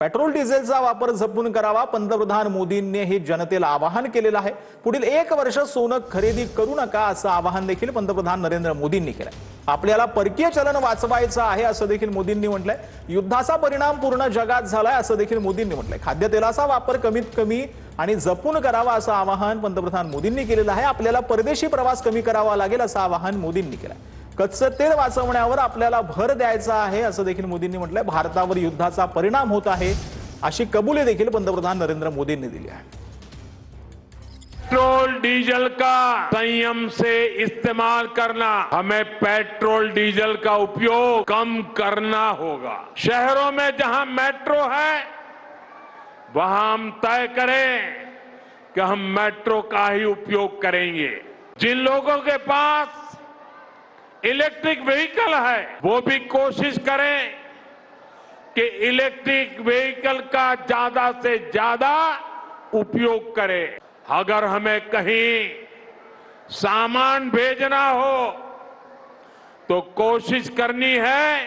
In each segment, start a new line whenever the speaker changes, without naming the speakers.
Petrol डिझेलचा वापर जपून करावा, पंतप्रधान मोदींनी हे जनतेला आवाहन केलेलं आहे। पुढील 1 वर्ष सोनं खरेदी करू नका असं आवाहन देखील पंतप्रधान नरेंद्र मोदींनी केलंय। आपल्याला परकीय चलन वाचवायचं आहे असं देखील मोदींनी म्हटलंय। युद्धाचा परिणाम पूर्ण जगात झालाय असं देखील मोदींनी म्हटलंय। खाद्यतेलाचा वापर कमीत कमी आणि जपून करावा असं आवाहन पंतप्रधान मोदींनी केलेलं आहे। आपल्याला परदेशी प्रवास कमी करावा लागेल असं आवाहन मोदींनी केलंय। कच्चं तेल वाचवण्यावर आपल्याला भर द्यायचा आहे असं देखील मोदींनी म्हटलंय। भारतावर युद्धाचा परिणाम होत आहे अशी कबुली देखील पंतप्रधान नरेंद्र मोदींनी दिली आहे।
पेट्रोल डीजल का संयम से इस्तेमाल करना, हमें पेट्रोल डीजल का उपयोग कम करना होगा। शहरों में जहां मेट्रो है वहां हम तय करें कि हम मेट्रो का ही उपयोग करेंगे। जिन लोगों के पास इलेक्ट्रिक व्हीकल है वो भी कोशिश करें कि इलेक्ट्रिक व्हीकल का ज्यादा से ज्यादा उपयोग करें। अगर हमें कहीं सामान भेजना हो तो कोशिश करनी है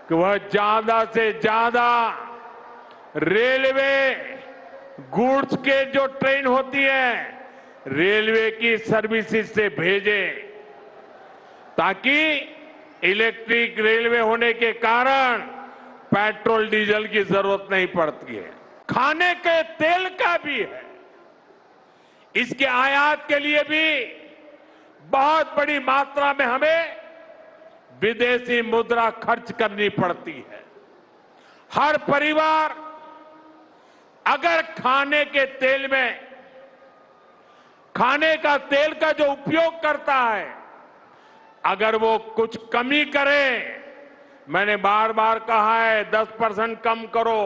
कि वह ज्यादा से ज्यादा रेलवे गुड्स के जो ट्रेन होती है रेलवे की सर्विसेज से भेजें, ताकि इलेक्ट्रिक रेलवे होने के कारण पेट्रोल डीजल की जरूरत नहीं पड़ती है। खाने के तेल का भी है, इसके आयात के लिए भी बहुत बड़ी मात्रा में हमें विदेशी मुद्रा खर्च करनी पड़ती है। हर परिवार अगर खाने के तेल में खाने का तेल का जो उपयोग करता है अगर वो कुछ कमी करे, मैंने बार बार कहा है 10% कम करो।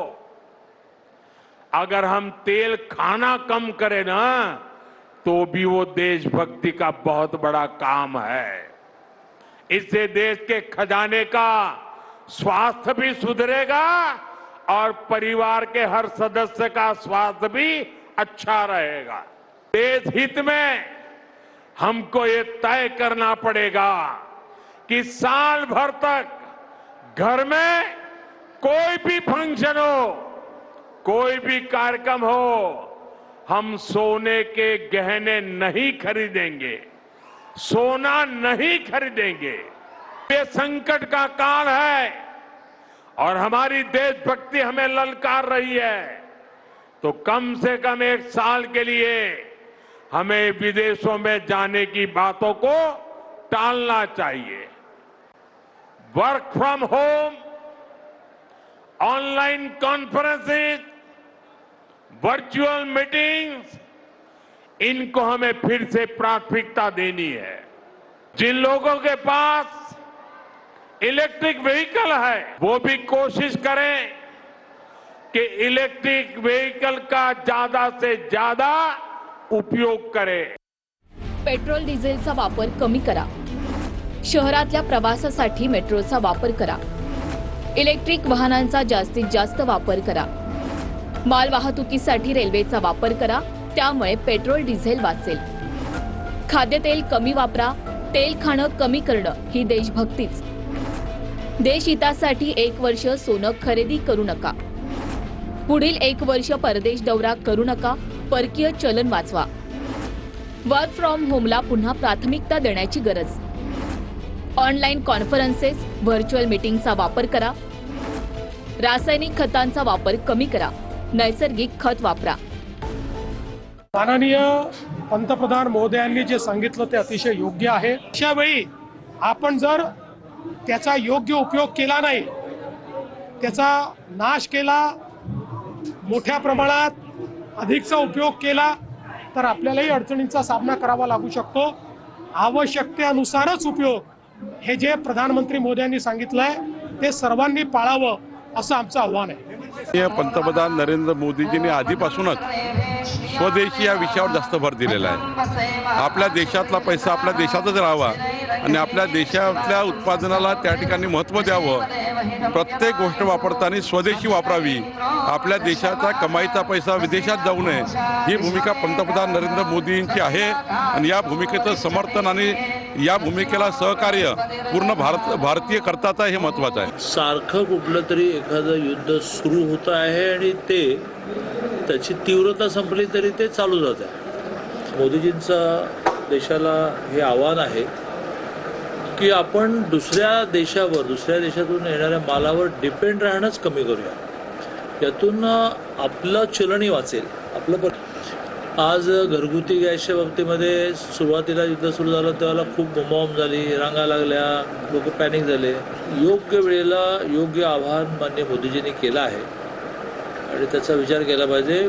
अगर हम तेल खाना कम करें ना तो भी वो देशभक्ति का बहुत बड़ा काम है। इससे देश के खजाने का स्वास्थ्य भी सुधरेगा और परिवार के हर सदस्य का स्वास्थ्य भी अच्छा रहेगा। देश हित में हमको ये तय करना पड़ेगा कि साल भर तक घर में कोई भी फंक्शन हो, कोई भी कार्यक्रम हो, हम सोने के गहने नहीं खरीदेंगे, सोना नहीं खरीदेंगे। ये संकट का काल है और हमारी देशभक्ति हमें ललकार रही है, तो कम से कम 1 साल के लिए हमें विदेशों में जाने की बातों को टालना चाहिए। Work from home, online conferences, virtual meetings, इनको हमें फिर से प्राथमिकता देनी है। जिन लोगों के पास इलेक्ट्रिक व्हीकल है वो भी कोशिश करें कि इलेक्ट्रिक व्हीकल का ज्यादा से ज्यादा उपयोग करें।
पेट्रोल डिझेलचा वापर कमी करा। शहरातल्या प्रवासासाठी मेट्रोचा वापर करा। इलेक्ट्रिक वाहनांचा जास्तीत जास्त वापर करा। माल वाहतुकीसाठी रेल्वेचा वापर करा, त्यामुळे पेट्रोल डिझेल वाचेल। खाद्यतेल कमी वापरा। तेल खाणं कमी करणं ही देशभक्तीच। देशहितासाठी 1 वर्ष सोनं खरेदी करू नका। पुढील 1 वर्ष परदेश दौरा करू नका। परकीय चलन वाचवा। वर्क फ्रॉम होमला पुन्हा प्राथमिकता देण्याची गरज। ऑनलाईन कॉन्फरन्सेस, व्हर्च्युअल मीटिंगचा वापर करा। रासायनिक खतांचा वापर कमी करा। नैसर्गिक खत वापरा।
माननीय पंतप्रधान महोदयांनी जे सांगितलं ते अतिशय योग्य आहे। अशा वेळी आपण जर त्याचा योग्य उपयोग केला नाही, त्याचा नाश केला, मोठ्या प्रमाणात अधिकचा उपयोग केला तर आपल्यालाही अडचणींचा सामना करावा लागू शकतो। आवश्यकतेनुसारच उपयोग हे जे प्रधानमंत्री मोदयांनी सांगितलंय ते सर्वांनी पाळावं असं आमचं आव्हान आहे।
पंतप्रधान नरेंद्र मोदीजींनी आधीपासूनच स्वदेशी या विषयावर जास्त भर दिलेला आहे। आपल्या देशातला पैसा आपल्या देशातच राहावा आणि आपल्या देशातल्या उत्पादनाला त्या ठिकाणी महत्त्व द्यावं। प्रत्येक गोष्ट वापरताना स्वदेशी वापरावी। आपल्या देशाचा कमाईचा पैसा विदेशात जाऊ नये ही भूमिका पंतप्रधान नरेंद्र मोदींची आहे आणि या भूमिकेचं समर्थन आणि या भूमिकेला सहकार्य पूर्ण भारतीय करताच आहे, हे महत्त्वाचं आहे.
सारखं कुठलं तरी एखादं युद्ध सुरू होत आहे आणि त्याची तीव्रता संपली तरी ते चालू जात आहे. मोदीजींचा देशाला हे आव्हान आहे की आपण दुसऱ्या देशातून येणाऱ्या मालावर डिपेंड राहणंच कमी करूया. यातून आपलं चलनही वाचेल. आज घरगुती गॅसच्या बाबतीमध्ये सुरुवातीला युद्ध सुरू झालं तेव्हा खूप बोंबाबोंब झाली, रांगा लागल्या, लोक पॅनिक झाले. योग्य वेळेला योग्य आवाहन माननीय मोदीजींनी केलं आहे आणि त्याचा विचार केला पाहिजे.